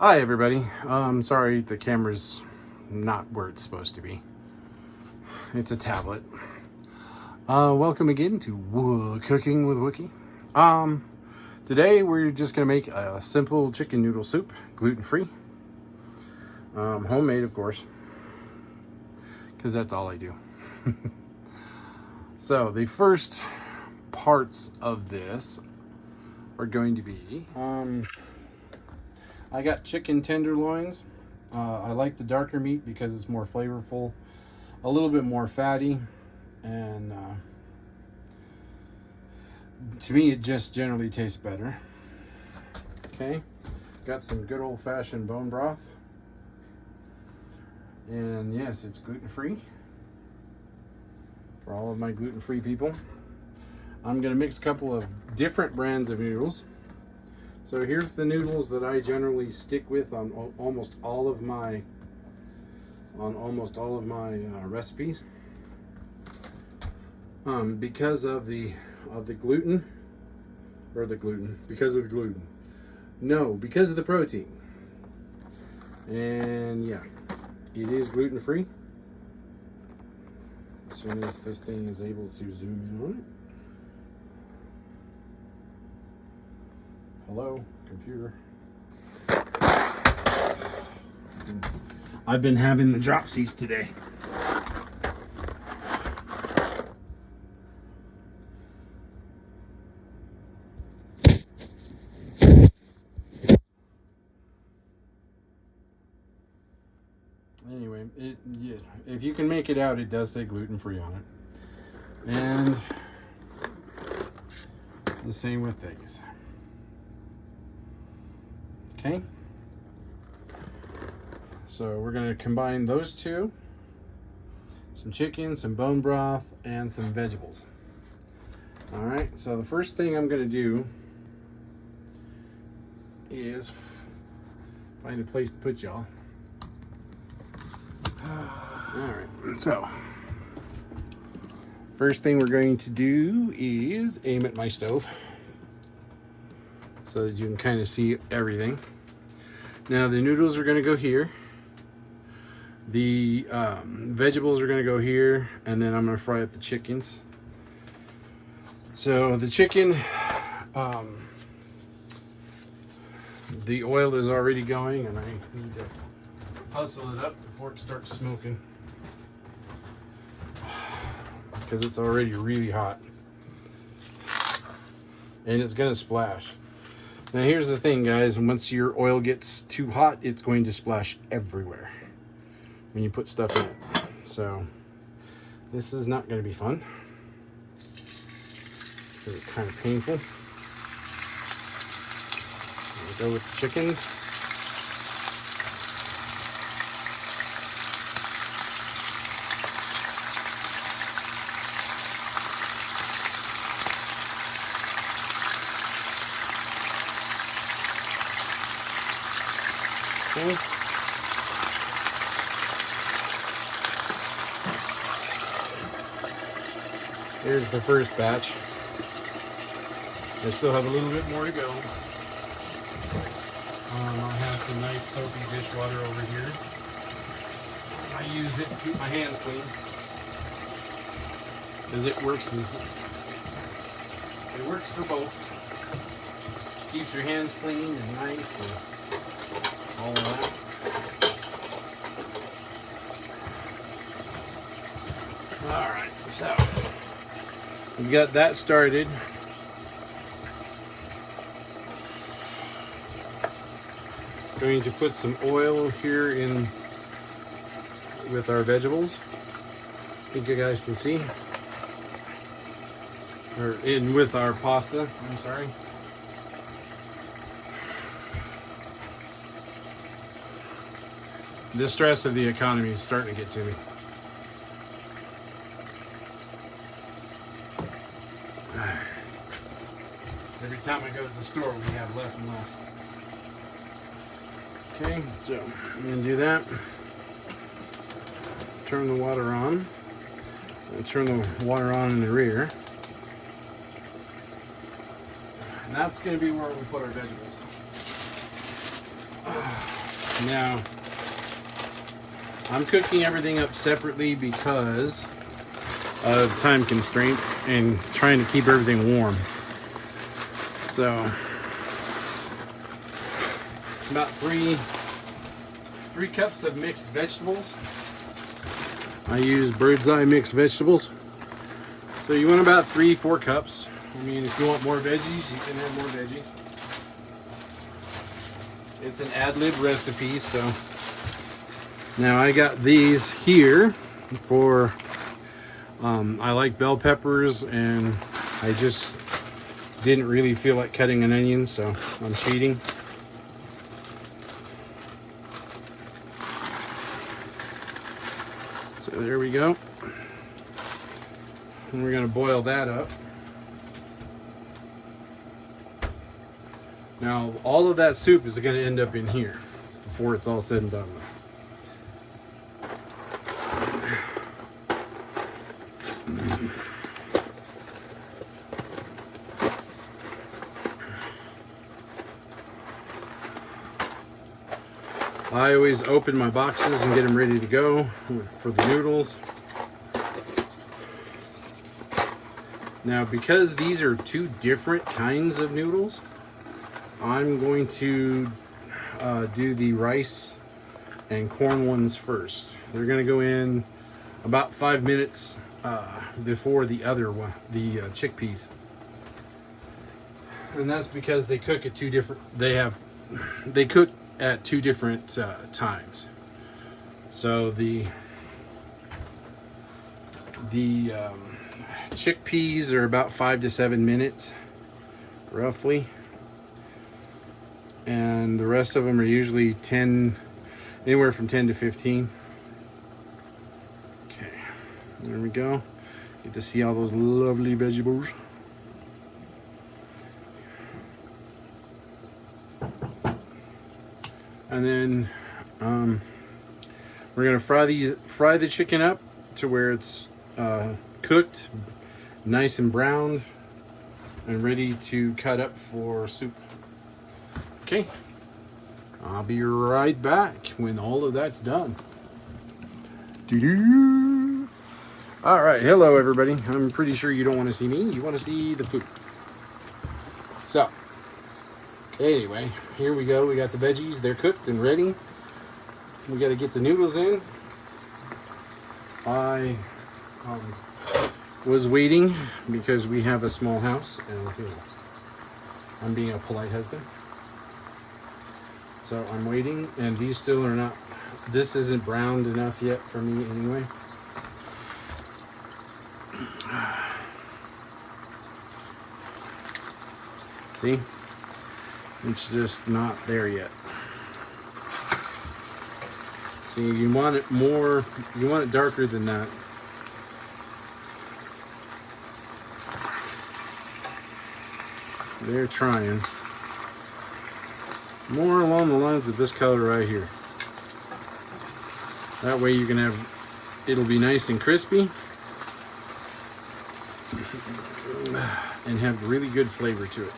Hi everybody. Sorry the camera's not where it's supposed to be. It's a tablet. Welcome again to Cooking with Wookie. Today we're just gonna make a simple chicken noodle soup, gluten-free. Homemade, of course, because that's all I do. So the first parts of this are going to be I got chicken tenderloins. I like the darker meat because it's more flavorful, a little bit more fatty, and to me it just generally tastes better. Okay, got some good old-fashioned bone broth, and yes, it's gluten-free for all of my gluten-free people. I'm gonna mix a couple of different brands of noodles. So here's the noodles that I generally stick with on almost all of my recipes. Because of the gluten, because of the gluten. No, because of the protein. And yeah, it is gluten free. As soon as this thing is able to zoom in on it. Hello, computer. I've been having the dropsies today. Anyway, if you can make it out, it does say gluten-free on it. And the same with eggs. Okay, so we're going to combine those two, some chicken, some bone broth, and some vegetables. All right, so the first thing I'm going to do is find a place to put y'all. All right, so first thing we're going to do is aim at my stove so that you can kind of see everything. Now the noodles are going to go here. The vegetables are going to go here, and then I'm going to fry up the chickens. So the chicken, the oil is already going, and I need to hustle it up before it starts smoking, because it's already really hot and it's going to splash. Now here's the thing, guys, once your oil gets too hot, it's going to splash everywhere when you put stuff in it. So this is not going to be fun. It's kind of painful. We'll go with the chickens. Okay. Here's the first batch. I still have a little bit more to go. I have some nice soapy dishwater over here. I use it to keep my hands clean, because it works for both. Keeps your hands clean and nice and all of that. All right, so we've got that started. Going to put some oil here in with our vegetables. I think you guys can see. Or in with our pasta, I'm sorry. The stress of the economy is starting to get to me. Every time I go to the store, we have less and less. Okay, so I'm going to do that. Turn the water on. I'll turn the water on in the rear. And that's going to be where we put our vegetables. Now, I'm cooking everything up separately because of time constraints and trying to keep everything warm. So, about three cups of mixed vegetables. I use bird's eye mixed vegetables. So you want about 3-4 cups. I mean, if you want more veggies, you can have more veggies. It's an ad-lib recipe, so now I got these here for I like bell peppers, and I just didn't really feel like cutting an onion, so I'm cheating. So there we go. And we're going to boil that up. Now, all of that soup is going to end up in here before it's all said and done. I always open my boxes and get them ready to go for the noodles. Now, because these are two different kinds of noodles, I'm going to do the rice and corn ones first. They're going to go in about 5 minutes before the other one, the chickpeas. And that's because they cook at two different, they cook at two different times. So the chickpeas are about 5 to 7 minutes, roughly. And the rest of them are usually anywhere from 10 to 15. Okay, there we go. Get to see all those lovely vegetables. And then we're gonna fry the chicken up to where it's cooked, nice and browned, and ready to cut up for soup. Okay, I'll be right back when all of that's done. Doo-doo. All right, hello everybody. I'm pretty sure you don't want to see me. You want to see the food. So, anyway, here we go. We got the veggies. They're cooked and ready. We got to get the noodles in. I was waiting because we have a small house, and I'm being a polite husband. So I'm waiting, and these still are not, this isn't browned enough yet for me anyway. See? It's just not there yet. See, you want it more, you want it darker than that. They're trying. More along the lines of this color right here. That way you can have, it'll be nice and crispy and have really good flavor to it.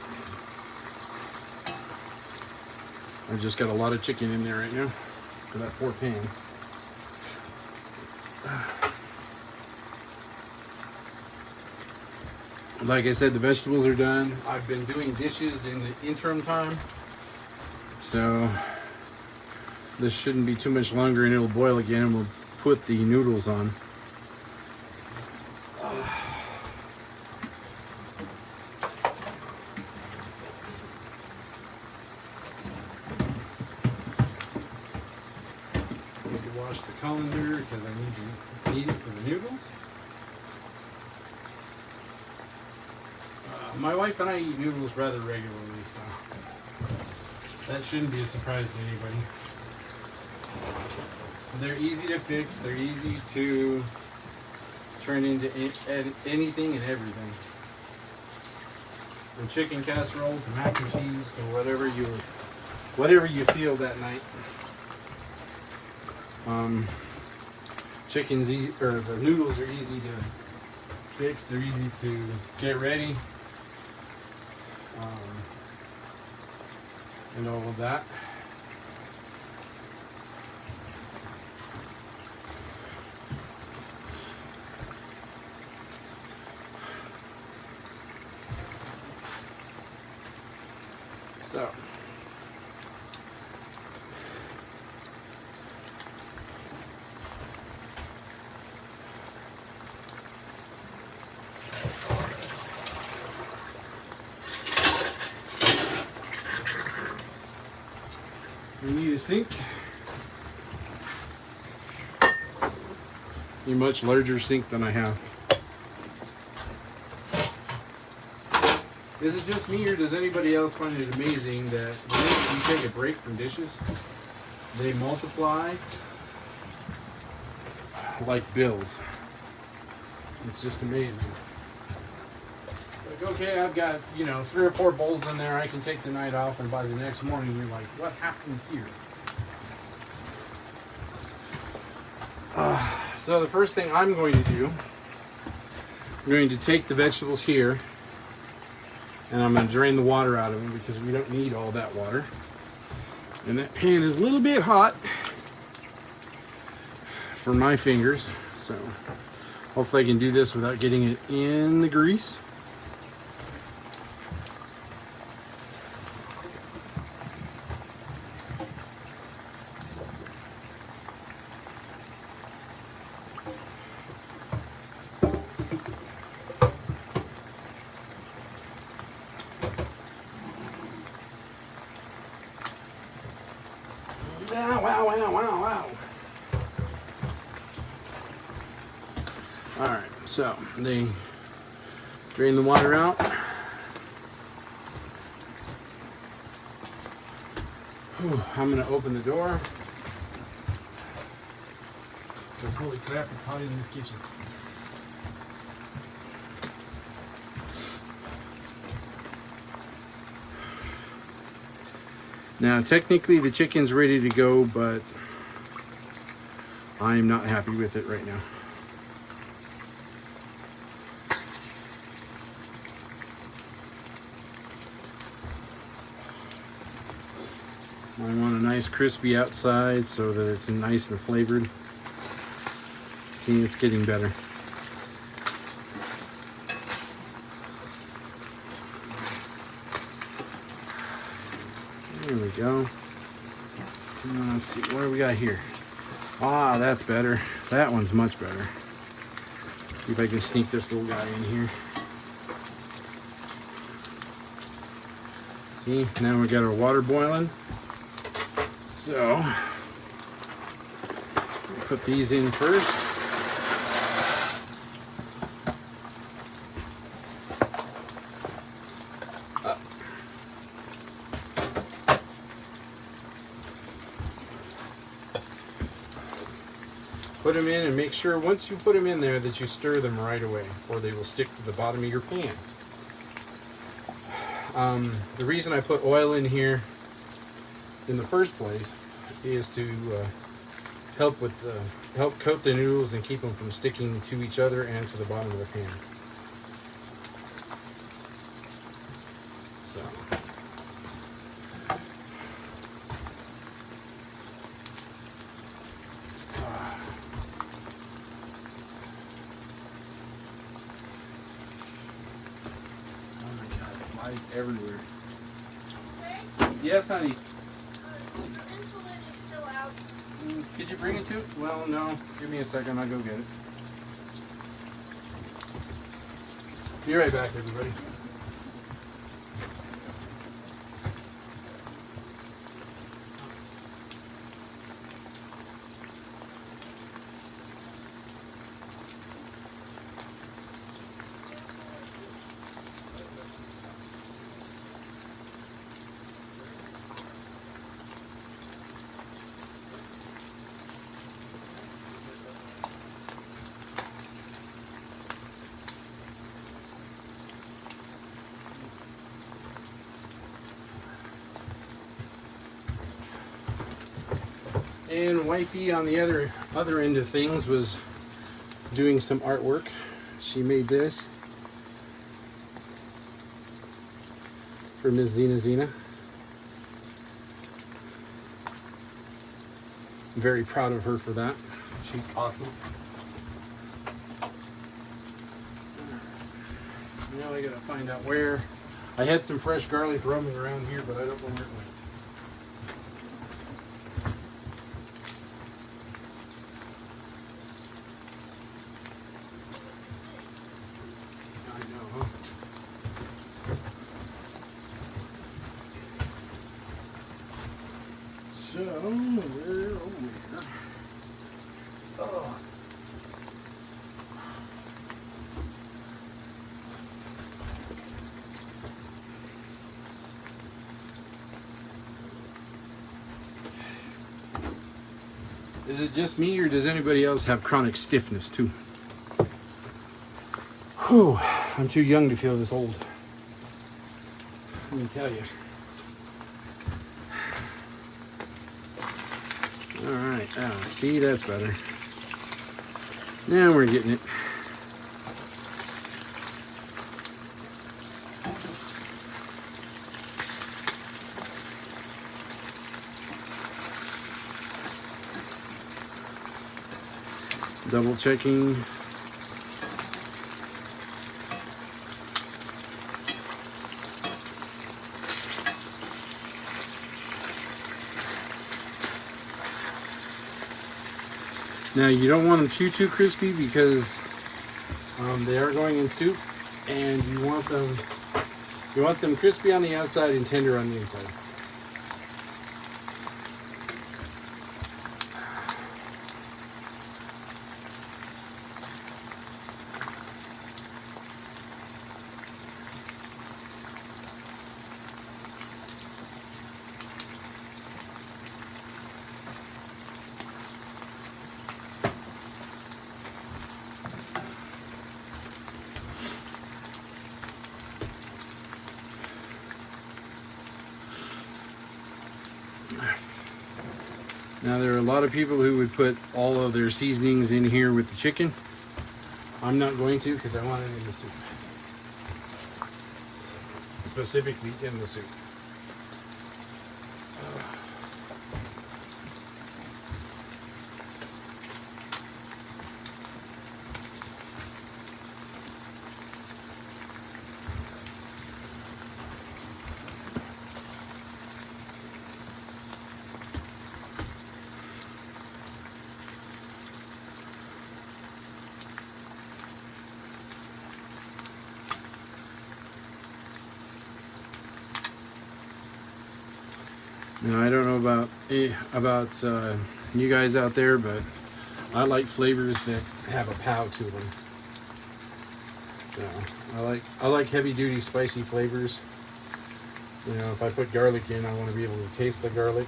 I've just got a lot of chicken in there right now for that poor pan. Like I said, the vegetables are done. I've been doing dishes in the interim time. So this shouldn't be too much longer, and it'll boil again, and we'll put the noodles on. I need to wash the colander because I need it for the noodles. My wife and I eat noodles rather regularly, so that shouldn't be a surprise to anybody. They're easy to fix. They're easy to turn into anything and everything. From chicken casserole to mac and cheese to whatever you feel that night. The noodles are easy to fix. They're easy to get ready. And all of that. a sink. A much larger sink than I have. Is it just me, or does anybody else find it amazing that when you take a break from dishes, they multiply like bills? It's just amazing. Like, okay, I've got, 3 or 4 bowls in there, I can take the night off, and by the next morning you're like, what happened here? So the first thing I'm going to do, I'm going to take the vegetables here, and I'm going to drain the water out of them because we don't need all that water. And that pan is a little bit hot for my fingers, so hopefully I can do this without getting it in the grease. Wow. Alright, so they drain the water out. I'm going to open the door. Because holy crap, it's hot in this kitchen. Now, technically the chicken's ready to go, but I'm not happy with it right now. I want a nice crispy outside so that it's nice and flavored. See, it's getting better. There we go. Let's see, what do we got here? Ah, that's better. That one's much better. See if I can sneak this little guy in here. See, now we got our water boiling. So, put these in first. Put them in and make sure once you put them in there that you stir them right away, or they will stick to the bottom of your pan. The reason I put oil in here in the first place is to help coat the noodles and keep them from sticking to each other and to the bottom of the pan. So. Everywhere. Yes, honey. Your insulin is still out. Did you bring it to? Well, no. Give me a second. I'll go get it. Be right back, everybody. And wifey on the other end of things was doing some artwork. She made this for Ms. Zena. I'm very proud of her for that. She's awesome. Now I gotta find out where. I had some fresh garlic roaming around here, but I don't know where it went. So, where, oh, where? Oh. Is it just me, or does anybody else have chronic stiffness too? Whew, I'm too young to feel this old. Let me tell you. All right, see, that's better. Now we're getting it. Double checking. Now you don't want them too crispy because they are going in soup, and you want them crispy on the outside and tender on the inside. Now there are a lot of people who would put all of their seasonings in here with the chicken. I'm not going to because I want it in the soup. Specifically in the soup. Now I don't know about you guys out there, but I like flavors that have a pow to them. So I like heavy duty spicy flavors. You know, if I put garlic in, I want to be able to taste the garlic.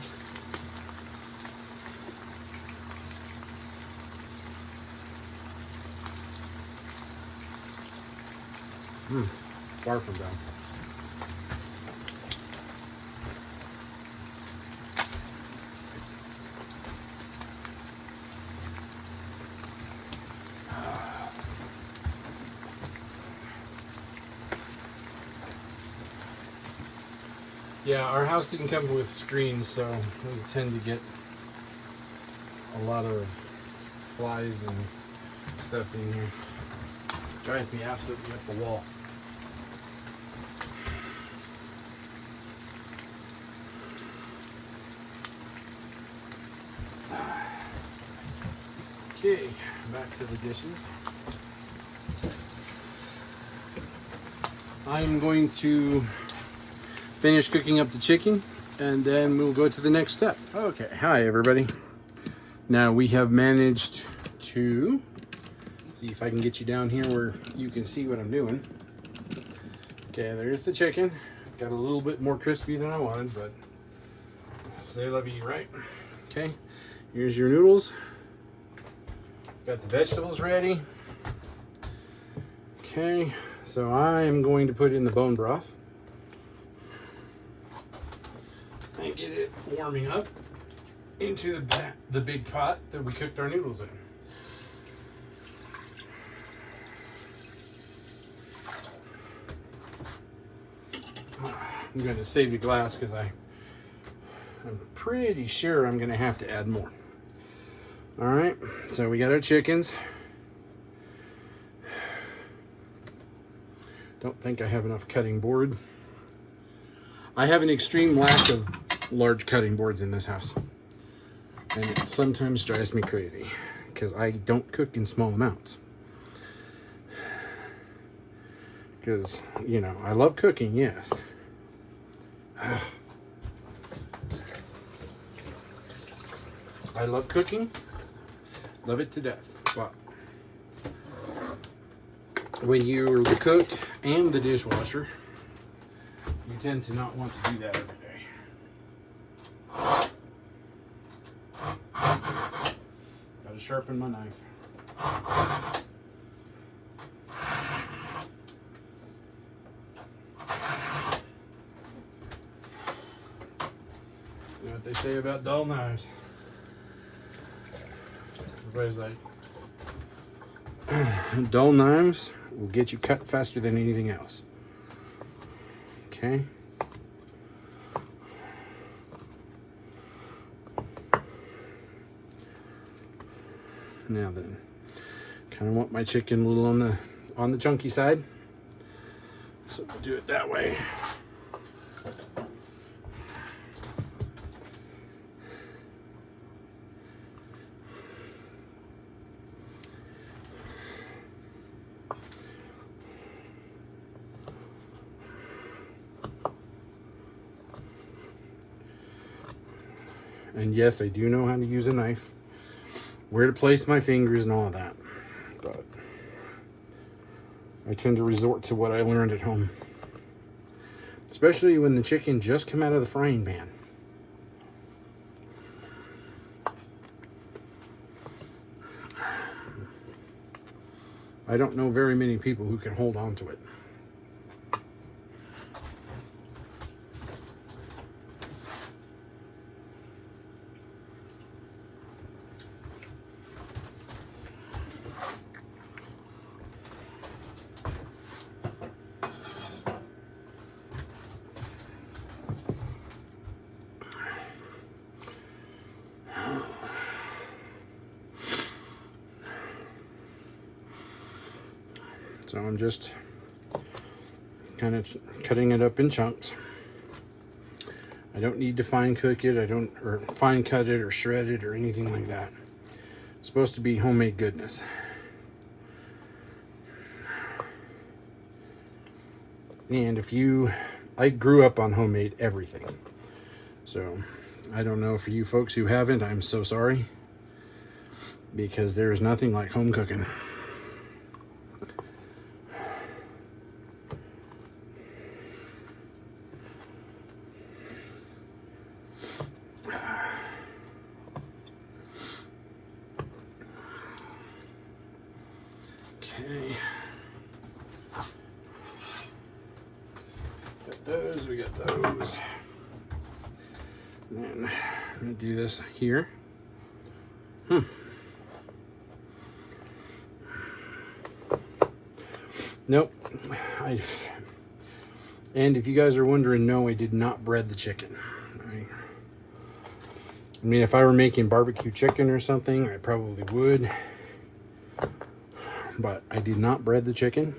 Far from done. Yeah, our house didn't come with screens, so we tend to get a lot of flies and stuff in here. Drives me absolutely up the wall. Okay, back to the dishes. I'm going to finish cooking up the chicken, and then we'll go to the next step. Okay, hi everybody. Now we have managed to see if I can get you down here where you can see what I'm doing. Okay, there's the chicken. Got a little bit more crispy than I wanted, but c'est la vie, right? Okay, here's your noodles. Got the vegetables ready. Okay, so I am going to put in the bone broth and get it warming up into the big pot that we cooked our noodles in. I'm going to save the glass because I'm pretty sure I'm going to have to add more. All right, so we got our chickens. Don't think I have enough cutting board. I have an extreme lack of large cutting boards in this house, and it sometimes drives me crazy because I don't cook in small amounts. Because, you know, I love cooking, yes. I love cooking, love it to death, but when you're the cook and the dishwasher, you tend to not want to do that every day. Gotta sharpen my knife. You know what they say about dull knives? Everybody's like, dull knives will get you cut faster than anything else. Okay. Now then, kind of want my chicken a little on the chunky side, so we'll do it that way. And yes, I do know how to use a knife, where to place my fingers and all of that. But I tend to resort to what I learned at home. Especially when the chicken just come out of the frying pan. I don't know very many people who can hold on to it. So I'm just kind of cutting it up in chunks. I don't need to fine cook it. Or fine cut it or shred it or anything like that. It's supposed to be homemade goodness. And I grew up on homemade everything. So I don't know, for you folks who haven't, I'm so sorry. Because there is nothing like home cooking. Okay. Got those, we got those. And then I'm gonna do this here. Nope. And if you guys are wondering, no, I did not bread the chicken. I mean, if I were making barbecue chicken or something, I probably would. But I did not bread the chicken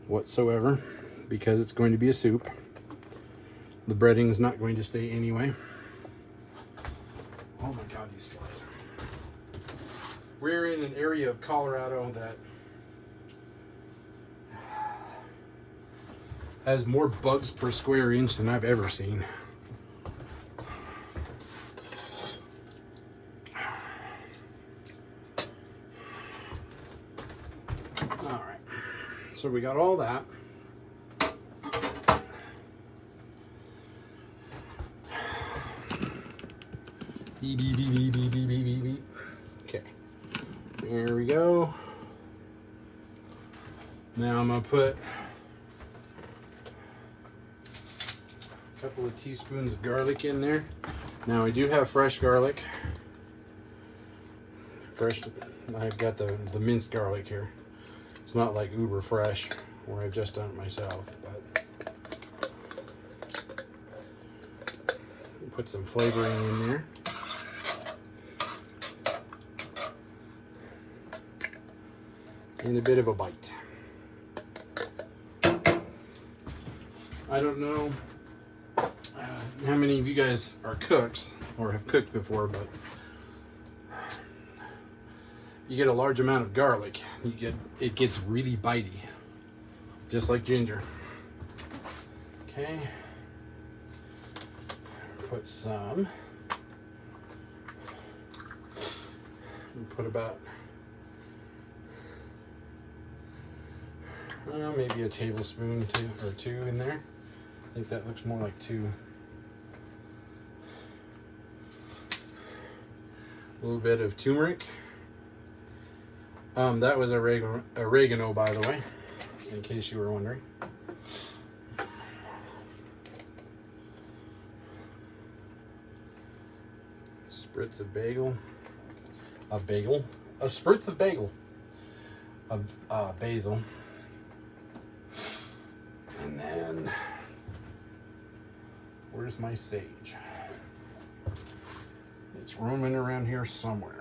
whatsoever, because it's going to be a soup. The breading is not going to stay anyway. Oh my God, these flies. We're in an area of Colorado that has more bugs per square inch than I've ever seen. All right, so we got all that. Beep, beep, beep, beep, beep, beep, beep, beep, beep. Okay, there we go. Now I'm gonna put a couple of teaspoons of garlic in there. Now I do have fresh garlic. I've got the minced garlic here. It's not like uber fresh where I've just done it myself, but put some flavoring in there. And a bit of a bite. I don't know how many of you guys are cooks or have cooked before, but you get a large amount of garlic, it gets really bitey, just like ginger. Okay. put some. Put about maybe a tablespoon or two in there. I think that looks more like 2. A little bit of turmeric. That was oregano, by the way, in case you were wondering. Spritz of a spritz of basil, and then where's my sage? It's roaming around here somewhere.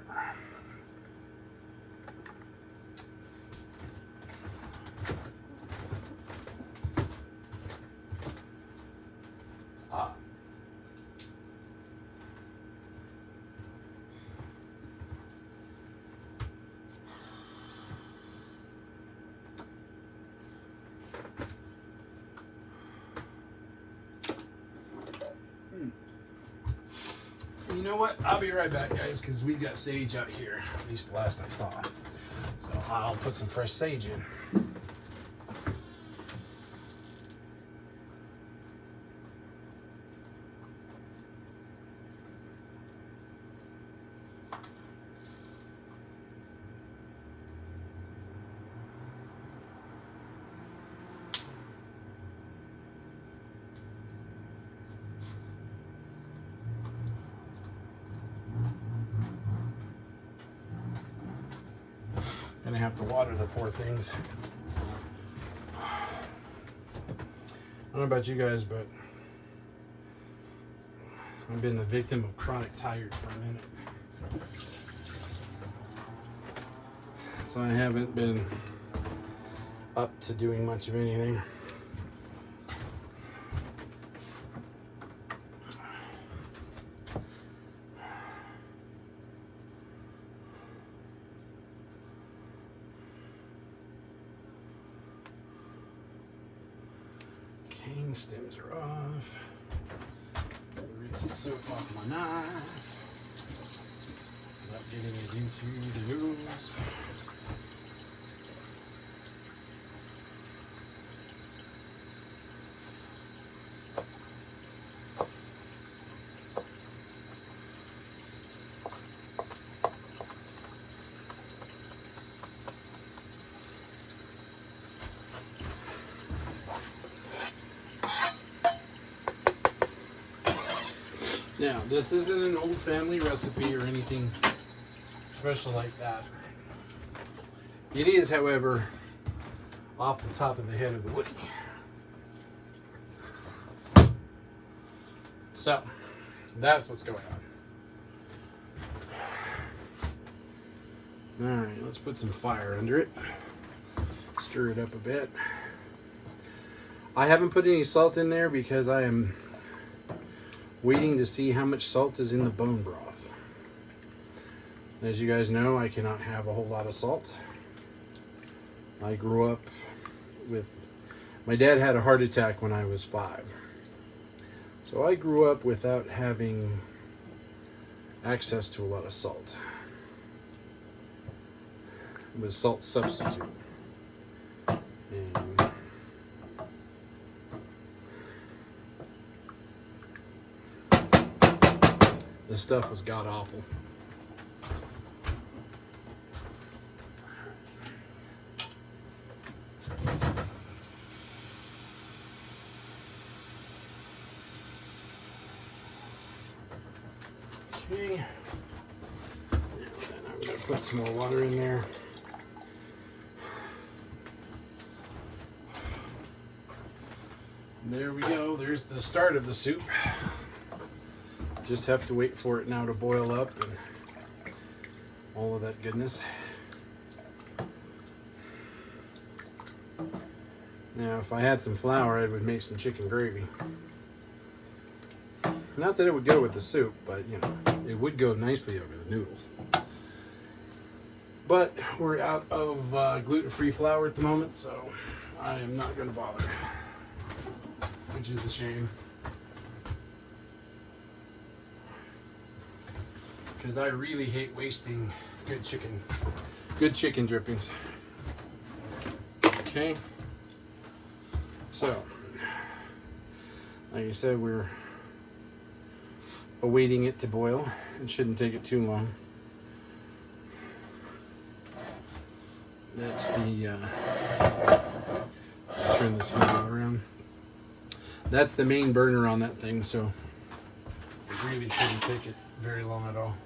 You know what? I'll be right back, guys, because we've got sage out here. At least the last I saw. So I'll put some fresh sage in. Gonna have to water the poor things. I don't know about you guys, but I've been the victim of chronic tired for a minute. So I haven't been up to doing much of anything. Cane stems are off. Rinse the soap off my knife. Without getting it into the noodles. Now, this isn't an old family recipe or anything special like that. It is, however, off the top of the head of the Wookie. So, that's what's going on. Alright, let's put some fire under it. Stir it up a bit. I haven't put any salt in there because I am waiting to see how much salt is in the bone broth. As you guys know, I cannot have a whole lot of salt. I grew up with... My dad had a heart attack when I was 5. So I grew up without having access to a lot of salt. It was salt substitute. And this stuff was god awful. Okay. Now then I'm going to put some more water in there. And there we go. There's the start of the soup. Just have to wait for it now to boil up and all of that goodness. Now, if I had some flour, I would make some chicken gravy. Not that it would go with the soup, but you know, it would go nicely over the noodles. But we're out of gluten-free flour at the moment, so I am not going to bother, which is a shame. because I really hate wasting good chicken drippings. Okay, so like I said, we're awaiting it to boil. It shouldn't take it too long. That's the turn this here around. That's the main burner on that thing, so it really shouldn't take it very long at all.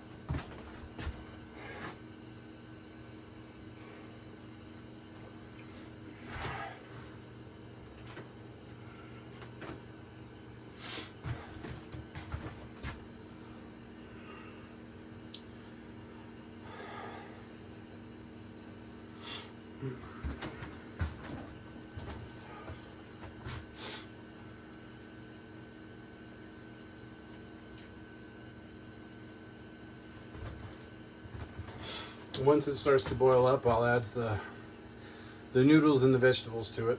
Once it starts to boil up, I'll add the noodles and the vegetables to it.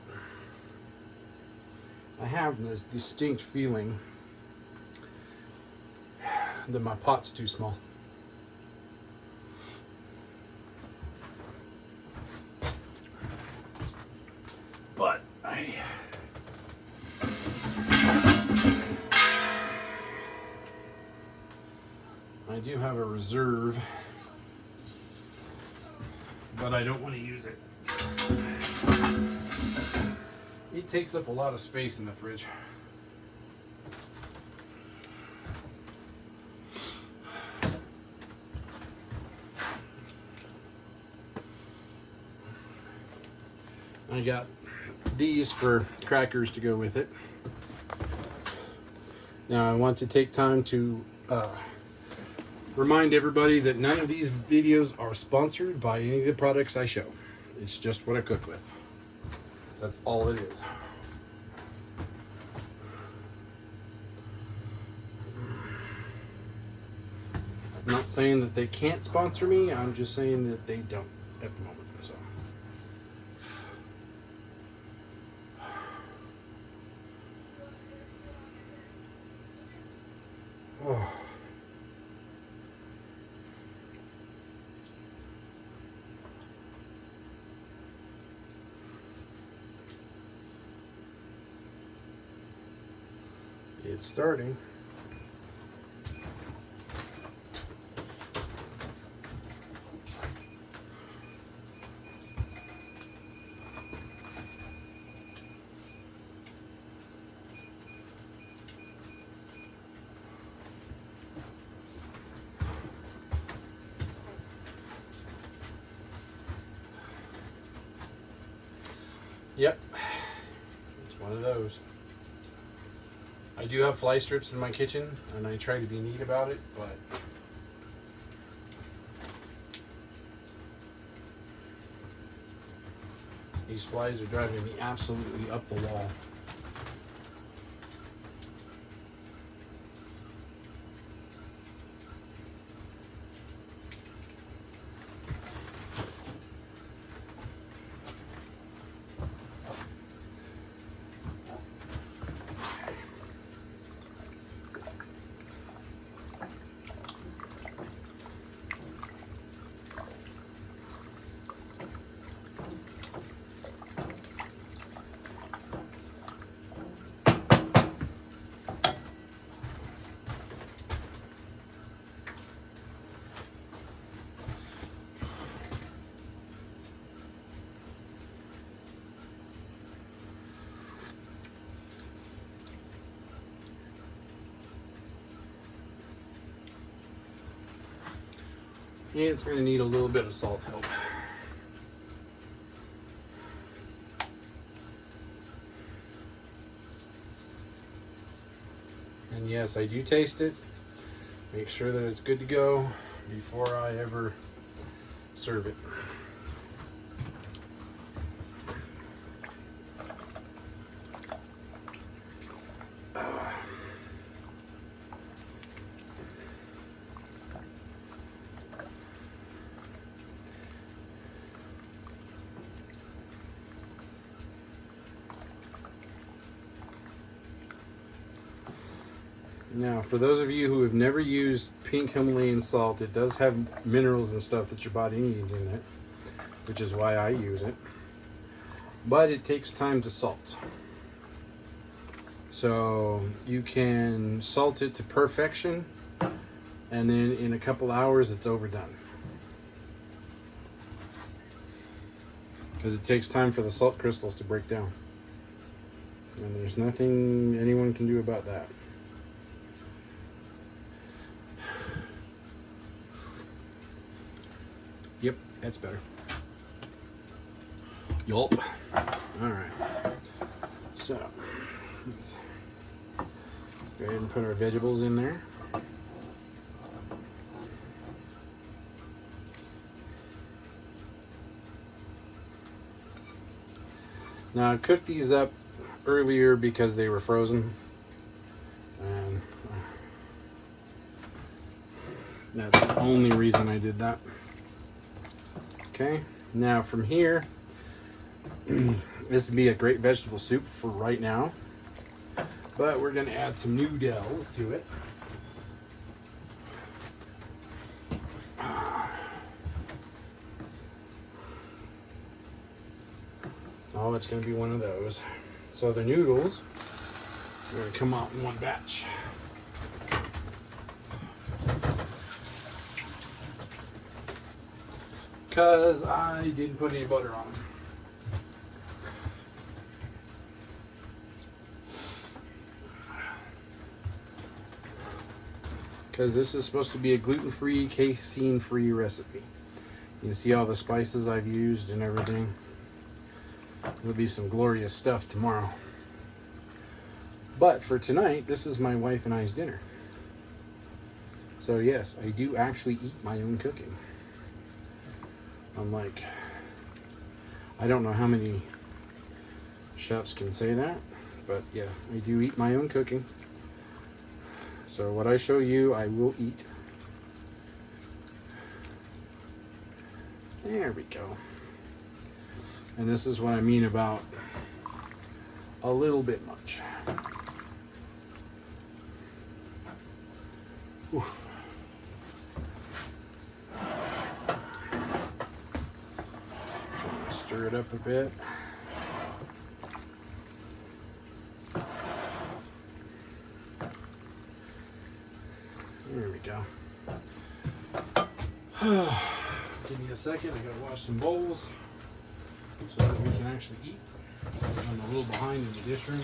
I have this distinct feeling that my pot's too small. But I do have a reserve, but I don't want to use it. It takes up a lot of space in the fridge. I got these for crackers to go with it. Now I want to take time to remind everybody that none of these videos are sponsored by any of the products I show. It's just what I cook with. That's all it is. I'm not saying that they can't sponsor me, I'm just saying that they don't at the moment. So oh. It's starting. Yep, it's one of those. I do have fly strips in my kitchen, and I try to be neat about it, but these flies are driving me absolutely up the wall. Yeah, it's going to need a little bit of salt help. And yes, I do taste it. Make sure that it's good to go before I ever serve it. Now, for those of you who have never used pink Himalayan salt, it does have minerals and stuff that your body needs in it, which is why I use it. But it takes time to salt. So you can salt it to perfection, and then in a couple hours it's overdone. Because it takes time for the salt crystals to break down. And there's nothing anyone can do about that. Yep, that's better. Yup. Alright. So, let's go ahead and put our vegetables in there. Now, I cooked these up earlier because they were frozen. And that's the only reason I did that. Okay, now from here, this would be a great vegetable soup for right now, but we're going to add some noodles to it. Oh, it's going to be one of those. So the noodles are going to come out in one batch. Because I didn't put any butter on them. Because this is supposed to be a gluten-free, casein-free recipe. You see all the spices I've used and everything. There'll be some glorious stuff tomorrow. But for tonight, this is my wife and I's dinner. So yes, I do actually eat my own cooking. Unlike, I don't know how many chefs can say that, but yeah, I do eat my own cooking. So what I show you, I will eat. There we go. And this is what I mean about a little bit much. Oof. Trying to stir it up a bit. There we go. Give me a second, I gotta wash some bowls so that we can actually eat. I'm a little behind in the dish room.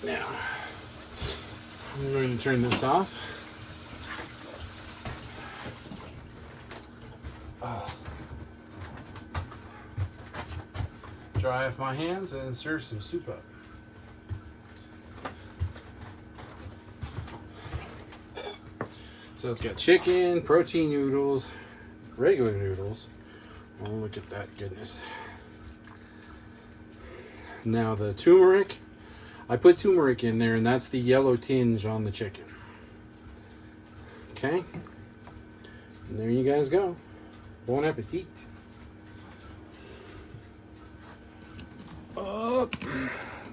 Now, I'm going to turn this off. Dry off my hands and serve some soup up. So it's got chicken, protein noodles, regular noodles. Oh, look at that goodness. Now the turmeric. I put turmeric in there, and that's the yellow tinge on the chicken. Okay. And there you guys go. Bon appetit.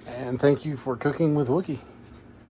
And thank you for cooking with Wookie.